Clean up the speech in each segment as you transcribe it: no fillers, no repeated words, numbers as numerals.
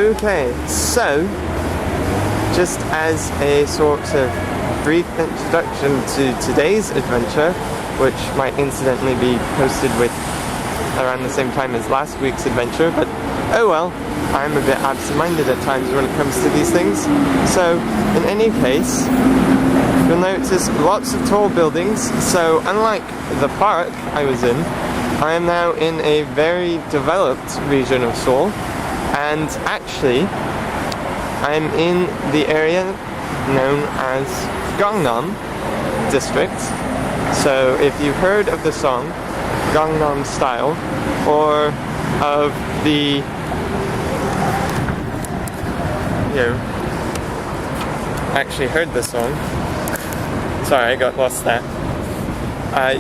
Okay, so just as a sort of brief introduction to today's adventure, which might incidentally be posted with around the same time as last week's adventure, but oh well, I'm a bit absent-minded at times when it comes to these things. So, in any case, you'll notice lots of tall buildings. So, unlike the park I was in, I am now in a very developed region of Seoul, and actually, I'm in the area known as Gangnam district. So, if you've heard of the song Gangnam Style, or of the actually heard the song. Sorry, I got lost there.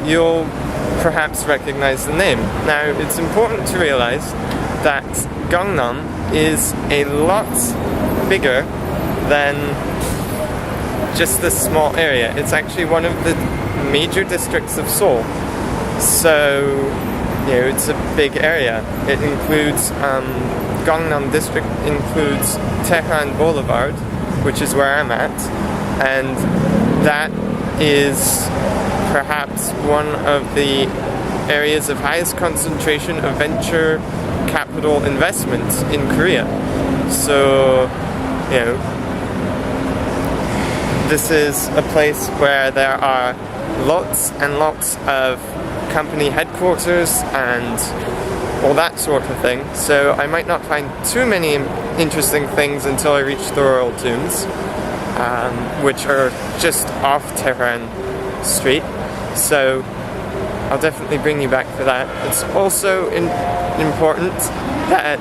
You'll perhaps recognize the name. Now, it's important to realize that Gangnam is a lot bigger than just this small area. It's actually one of the major districts of Seoul. So, it's a big area. It includes Gangnam district includes Tehran Boulevard, which is where I'm at, and that is perhaps one of the areas of highest concentration of venture capital investment in Korea. So, this is a place where there are lots and lots of company headquarters and all that sort of thing, so I might not find too many interesting things until I reach the Royal Tombs, which are just off Tehran Street, so I'll definitely bring you back for that. It's also important that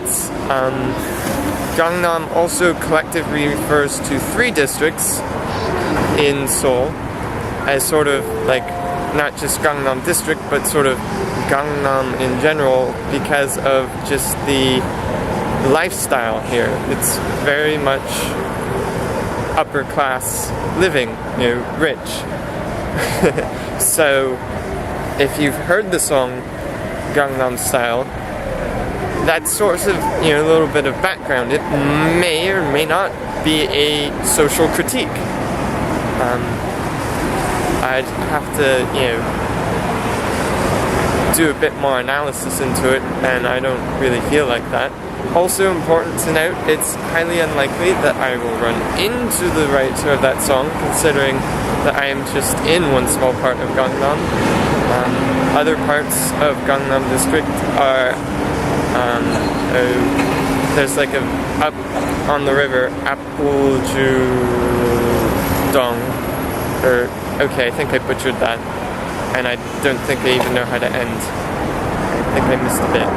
Gangnam also collectively refers to 3 districts in Seoul as sort of like not just Gangnam district, but sort of Gangnam in general, because of just the lifestyle here. It's very much upper class living, rich. So if you've heard the song Gangnam Style, that's sort of, a little bit of background. It may or may not be a social critique. I'd have to, do a bit more analysis into it, and I don't really feel like that. Also important to note, it's highly unlikely that I will run into the writer of that song, considering that I am just in one small part of Gangnam. Other parts of Gangnam district are, there's like up on the river, Apguljudong, or okay, I think I butchered that, and I don't think I even know how to end. I think I missed a bit.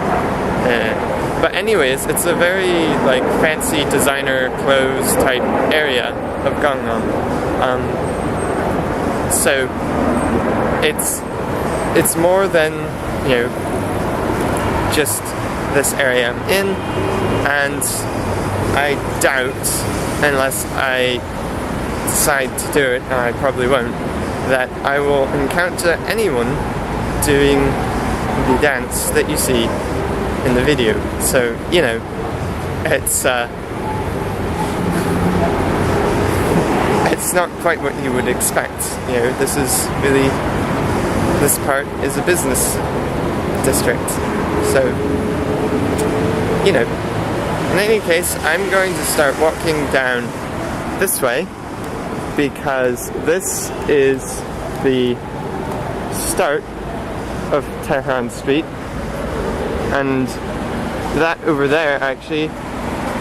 But anyways, it's a very fancy designer clothes type area of Gangnam. So it's more than just this area I'm in, and I doubt, unless I decide to do it, and I probably won't, that I will encounter anyone doing the dance that you see in the video. So, it's not quite what you would expect. This part is a business district. So, in any case, I'm going to start walking down this way, because this is the start of Tehran Street, and that over there, actually,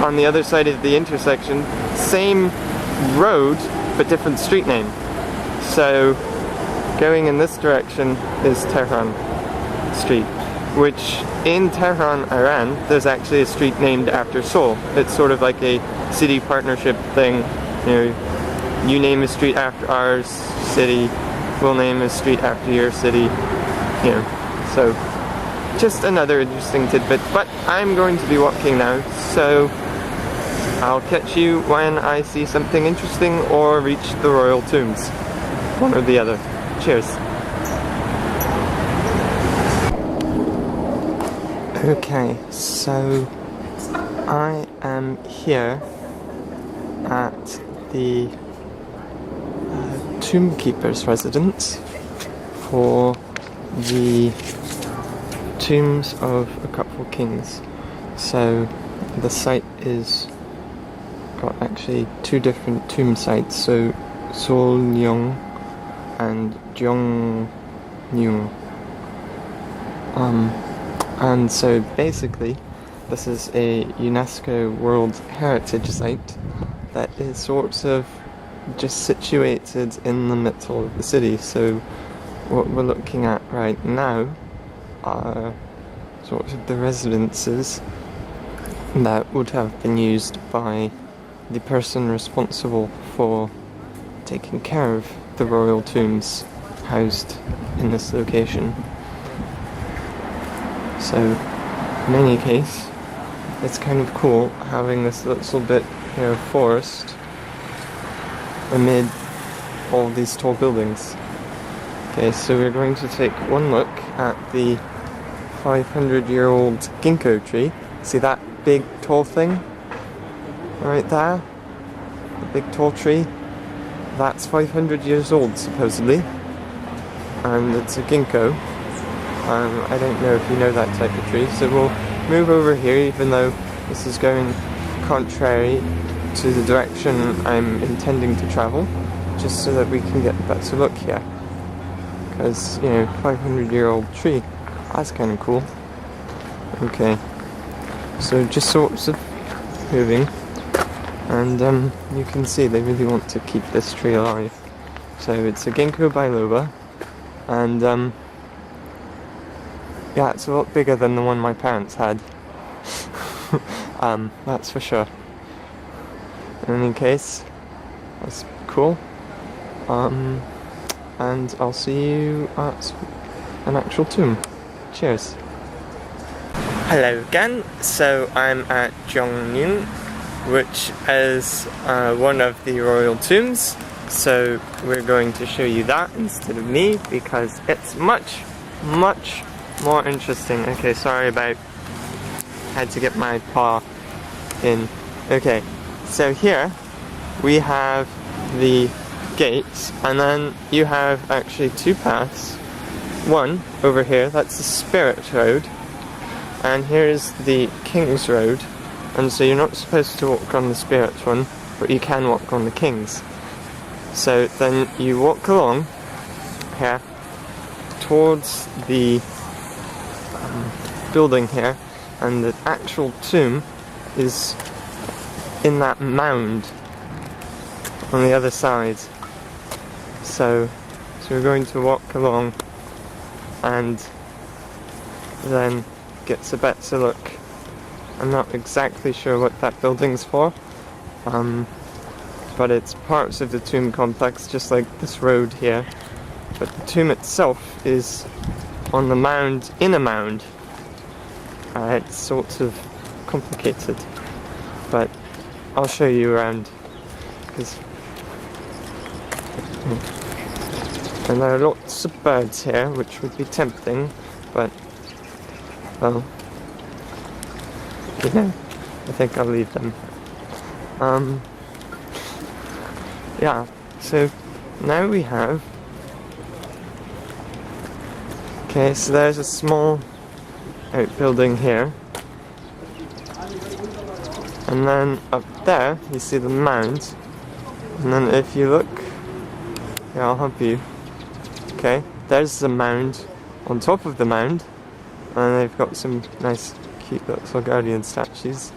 on the other side of the intersection, same road but different street name. So going in this direction is Tehran Street, which in Tehran, Iran, there's actually a street named after Seoul. It's sort of like a city partnership thing. You name a street after our city, we'll name a street after your city, so just another interesting tidbit. But I'm going to be walking now, so I'll catch you when I see something interesting or reach the Royal Tombs. One or the other. Cheers. Okay, so I am here at the tomb keeper's residence for the tombs of a couple kings. So the site is got actually two different tomb sites, so Seoul and Jeong Eun. And so basically this is a UNESCO World Heritage Site that is sort of just situated in the middle of the city. So what we're looking at right now are sort of the residences that would have been used by the person responsible for taking care of the royal tombs housed in this location. So in any case, it's kind of cool having this little bit here of forest amid all these tall buildings. Okay, so we're going to take one look at the 500-year-old ginkgo tree. See that big tall thing right there? The big tall tree? That's 500 years old supposedly, and it's a ginkgo. I don't know if you know that type of tree, so we'll move over here even though this is going contrary to the direction I'm intending to travel, just so that we can get a better look here. Because, you know, 500-year-old tree, that's kind of cool. Okay, so just sorts of moving, and you can see they really want to keep this tree alive. So it's a ginkgo biloba, and yeah, it's a lot bigger than the one my parents had. That's for sure. In any case, that's cool. And I'll see you at an actual tomb. Cheers. Hello again. So I'm at Jeong Eun, which is one of the royal tombs. So we're going to show you that instead of me because it's much more interesting. Okay, sorry about had to get my paw in. Okay, so here we have the gates, and then you have actually two paths. One over here, that's the Spirit Road, and here's the King's Road. And so you're not supposed to walk on the Spirit one, but you can walk on the King's. So then you walk along here towards the building here, and the actual tomb is in that mound on the other side. So we're going to walk along and then get a better look. I'm not exactly sure what that building's for, but it's parts of the tomb complex, just like this road here. But the tomb itself is on the mound, in a mound. It's sort of complicated, but I'll show you around. And there are lots of birds here, which would be tempting, but, well, you know, I think I'll leave them. Yeah, so now we have, okay, so there's a small outbuilding here, and then up there you see the mound, and then if you look, here I'll help you, okay, there's the mound on top of the mound, and they've got some nice cute little guardian statues,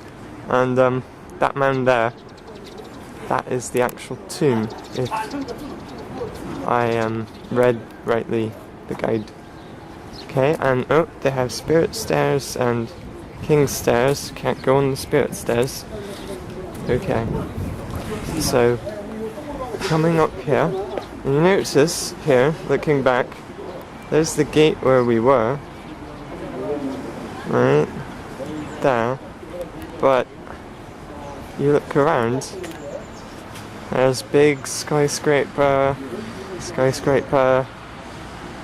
and that mound there, that is the actual tomb, if I read rightly the guide. Okay, and oh, they have spirit stairs and king's stairs. Can't go on the spirit stairs. Okay, so coming up here, and you notice here, looking back, there's the gate where we were, right there. But you look around, there's big skyscraper.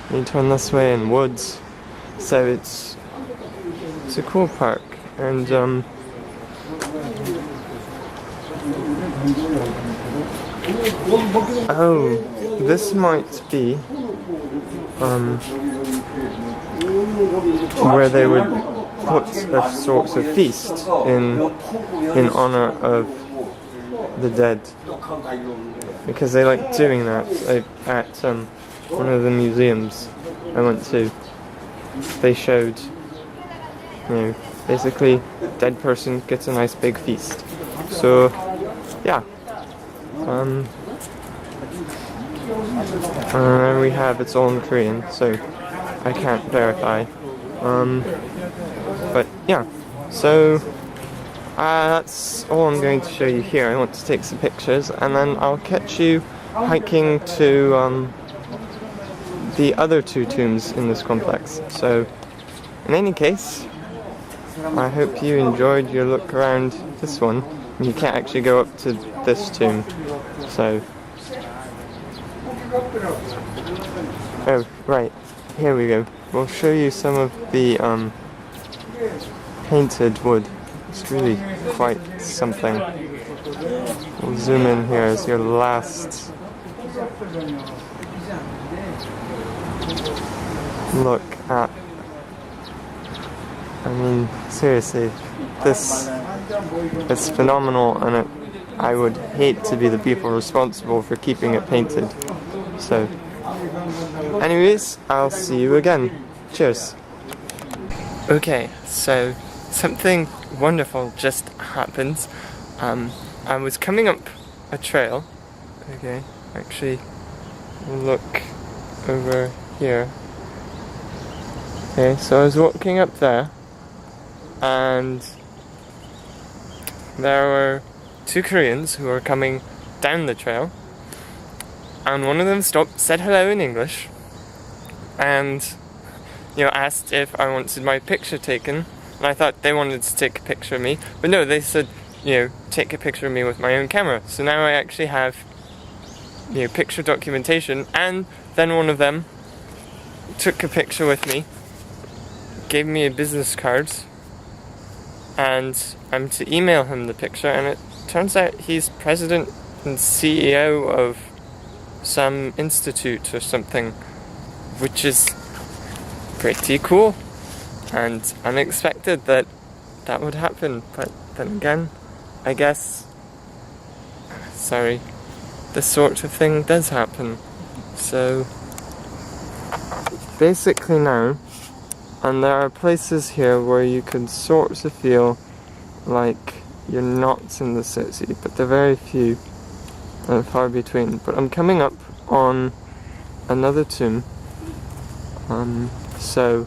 You turn this way in woods, so it's a cool park, and Oh, this might be where they would put a sort of feast in honor of the dead, because they like doing that at one of the museums I went to. They showed, basically dead person gets a nice big feast. So yeah, we have its all in Korean, so I can't verify. But yeah, so that's all I'm going to show you here. I want to take some pictures, and then I'll catch you hiking to the other two tombs in this complex. So in any case, I hope you enjoyed your look around this one. You can't actually go up to this tomb, so... Oh, right, here we go. We'll show you some of the painted wood. It's really quite something. We'll zoom in here as your last look at. I mean, seriously, this is phenomenal, and I would hate to be the people responsible for keeping it painted. So, anyways, I'll see you again. Cheers. Okay, so something wonderful just happened. I was coming up a trail. Okay, actually, look over here. Okay, so I was walking up there, and there were two Koreans who were coming down the trail, and one of them stopped, said hello in English, and asked if I wanted my picture taken. And I thought they wanted to take a picture of me, but no, they said, take a picture of me with my own camera. So now I actually have, picture documentation. And then one of them took a picture with me, gave me a business card, and I'm to email him the picture, and it turns out he's president and CEO of some institute or something, which is pretty cool and unexpected that would happen. But then again, I guess, sorry, this sort of thing does happen. So basically now, and there are places here where you can sort of feel like you're not in the city, but they're very few and far between. But I'm coming up on another tomb, so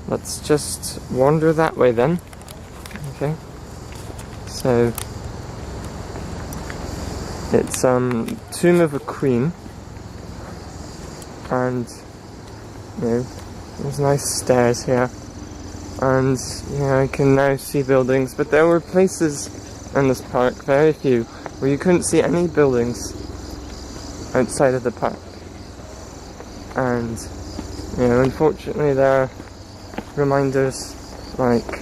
let's just wander that way then. Okay, so it's tomb of a queen, and there's nice stairs here, and I can now see buildings, but there were places in this park, very few, where you couldn't see any buildings outside of the park. And unfortunately there are reminders like,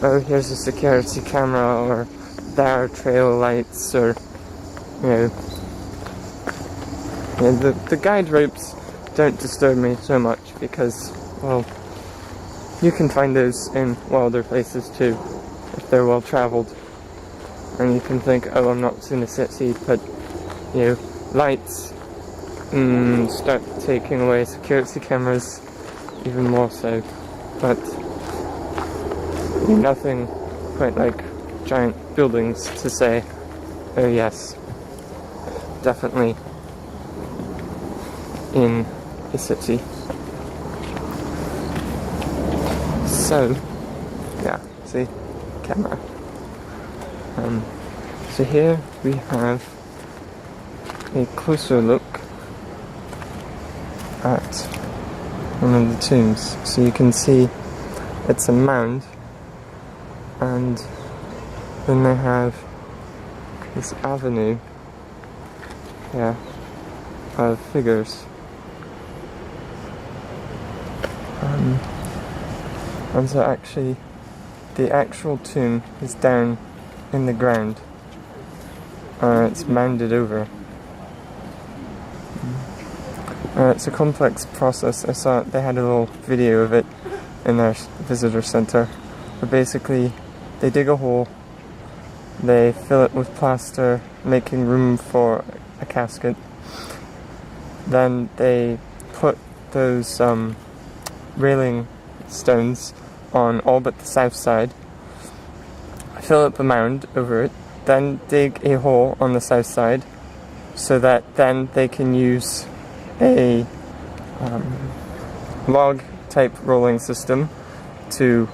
oh, here's a security camera, or there are trail lights, or the guide ropes don't disturb me so much, because, well, you can find those in wilder places too, if they're well travelled. And you can think, oh, I'm not in a city, but lights start taking away security cameras even more so. But nothing quite like giant buildings to say, oh yes, definitely in a city. So, yeah, see, camera. So here we have a closer look at one of the tombs. So you can see it's a mound, and then they have this avenue here of figures. And so actually, the actual tomb is down in the ground. it's mounded over. It's a complex process. I saw they had a little video of it in their visitor center. But basically, they dig a hole, they fill it with plaster, making room for a casket. Then they put those railing stones on all but the south side, fill up a mound over it, then dig a hole on the south side so that then they can use a log type rolling system to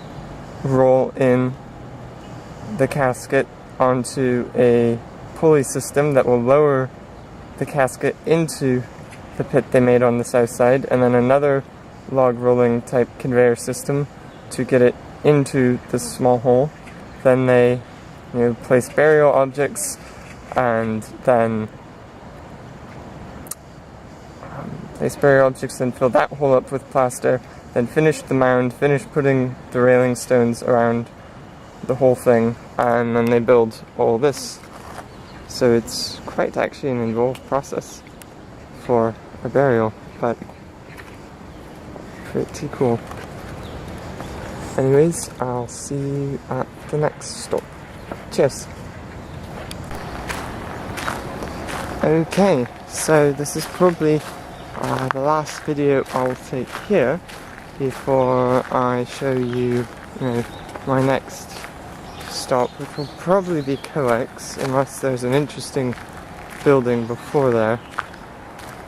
roll in the casket onto a pulley system that will lower the casket into the pit they made on the south side, and then another log rolling type conveyor system to get it into the small hole. Then they place burial objects and then fill that hole up with plaster, then finish the mound, finish putting the railing stones around the whole thing, and then they build all this. So it's quite actually an involved process for a burial, but pretty cool. Anyways, I'll see you at the next stop. Cheers! Okay, so this is probably the last video I'll take here before I show you, my next stop, which will probably be Coex, unless there's an interesting building before there.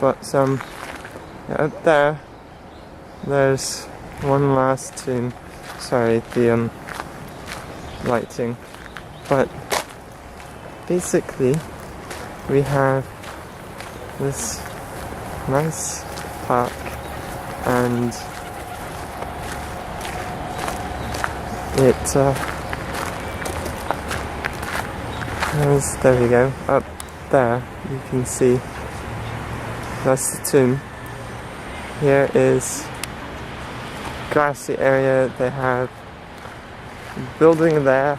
But up there's one last tomb. Sorry, the lighting. But basically, we have this nice park, and there we go. Up there, you can see that's the tomb. Here is grassy area. They have a building there,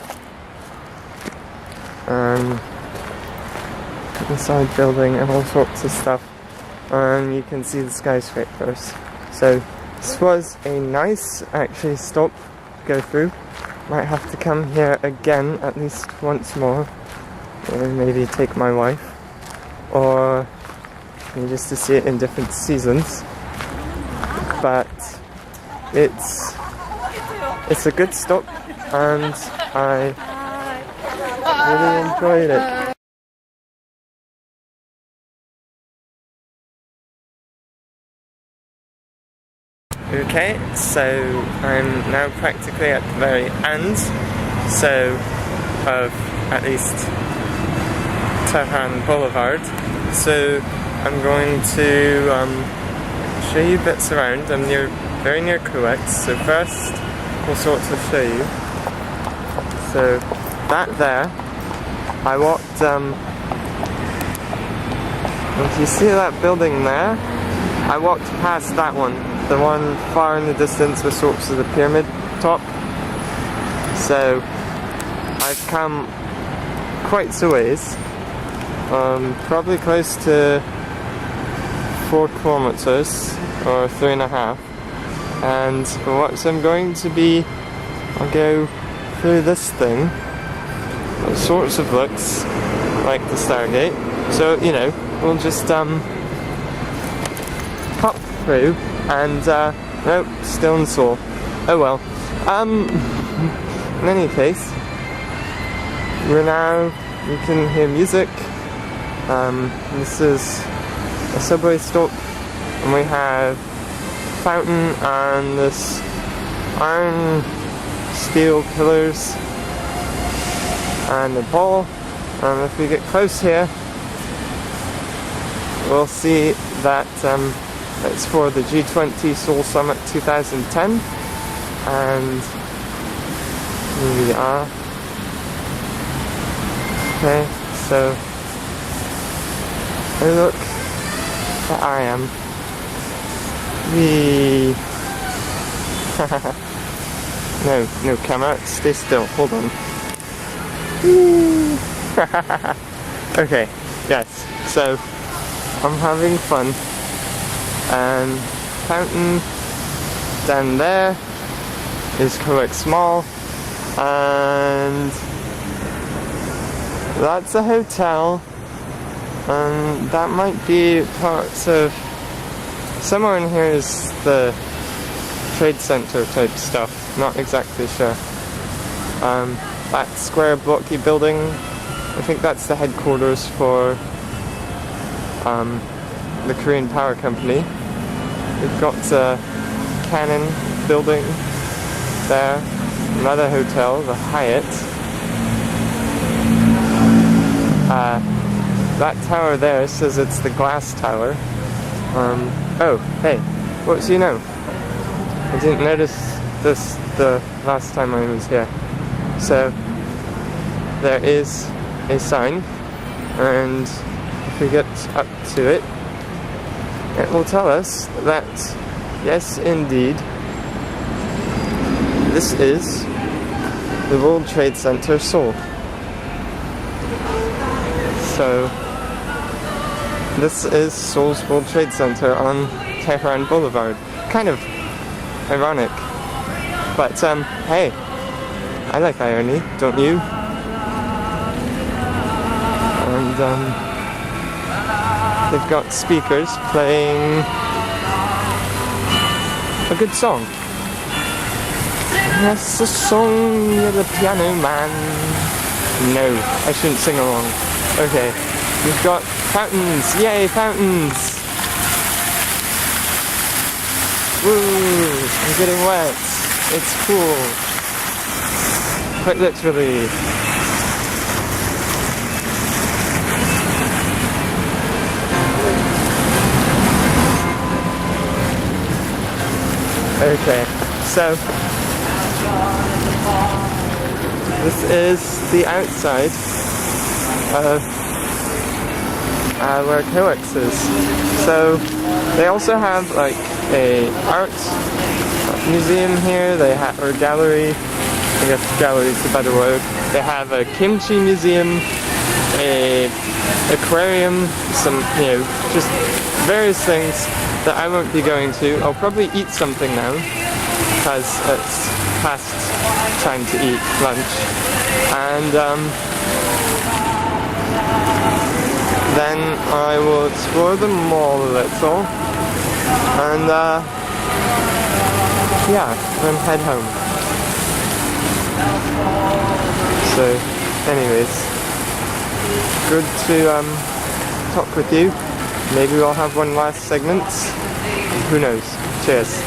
inside building and all sorts of stuff, and you can see the skyscrapers. So this was a nice actually stop to go through. Might have to come here again at least once more, or maybe take my wife, or just to see it in different seasons. But it's a good stop, and I really enjoyed it. Okay, so I'm now practically at the very end, of at least Turfan Boulevard. So I'm going to show you bits around. I'm very near Coex, so first we'll sort of show you. So that there, I walked, if you see that building there, I walked past that one, the one far in the distance with sorts of the pyramid top. So I've come quite a ways, probably close to 4 kilometers or 3.5, and what I'm going to be, I'll go through this thing. It sorts of looks like the Stargate, so we'll just pop through, and nope, still in Seoul. Oh well. In any case, you can hear music. This is a subway stop, and we have a fountain and this iron steel pillars and a ball. And if we get close here, we'll see that it's for the G20 Seoul Summit 2010, and here we are. Okay, so look where I am. No camera, stay still, hold on. Okay, yes, so I'm having fun, and fountain down there is Coex Mall, and that's a hotel, and that might be parts of, somewhere in here is the trade center type stuff, not exactly sure. That square blocky building, I think that's the headquarters for the Korean Power Company. We've got a Canon building there, another hotel, the Hyatt. That tower there says it's the glass tower. Oh, hey, what do you know? I didn't notice this the last time I was here. So, there is a sign, and if we get up to it, it will tell us that, yes indeed, this is the World Trade Center Seoul. So, this is Seoul's World Trade Center on Tehran Boulevard. Kind of ironic. But, hey, I like irony, don't you? And, they've got speakers playing a good song. That's the song, you're the piano man. No, I shouldn't sing along. Okay, we've got fountains, yay, fountains! Woo, I'm getting wet, it's cool. Quite literally. Okay, so this is the outside of where Coex is. So they also have like a art museum here. They have, or gallery. I guess gallery is the better word. They have a kimchi museum, a aquarium, some, you know, just various things that I won't be going to. I'll probably eat something now, because it's past time to eat lunch. And then I will explore the mall a little, and yeah, then head home. So, anyways, good to talk with you. Maybe we'll have one last segment. Who knows? Cheers.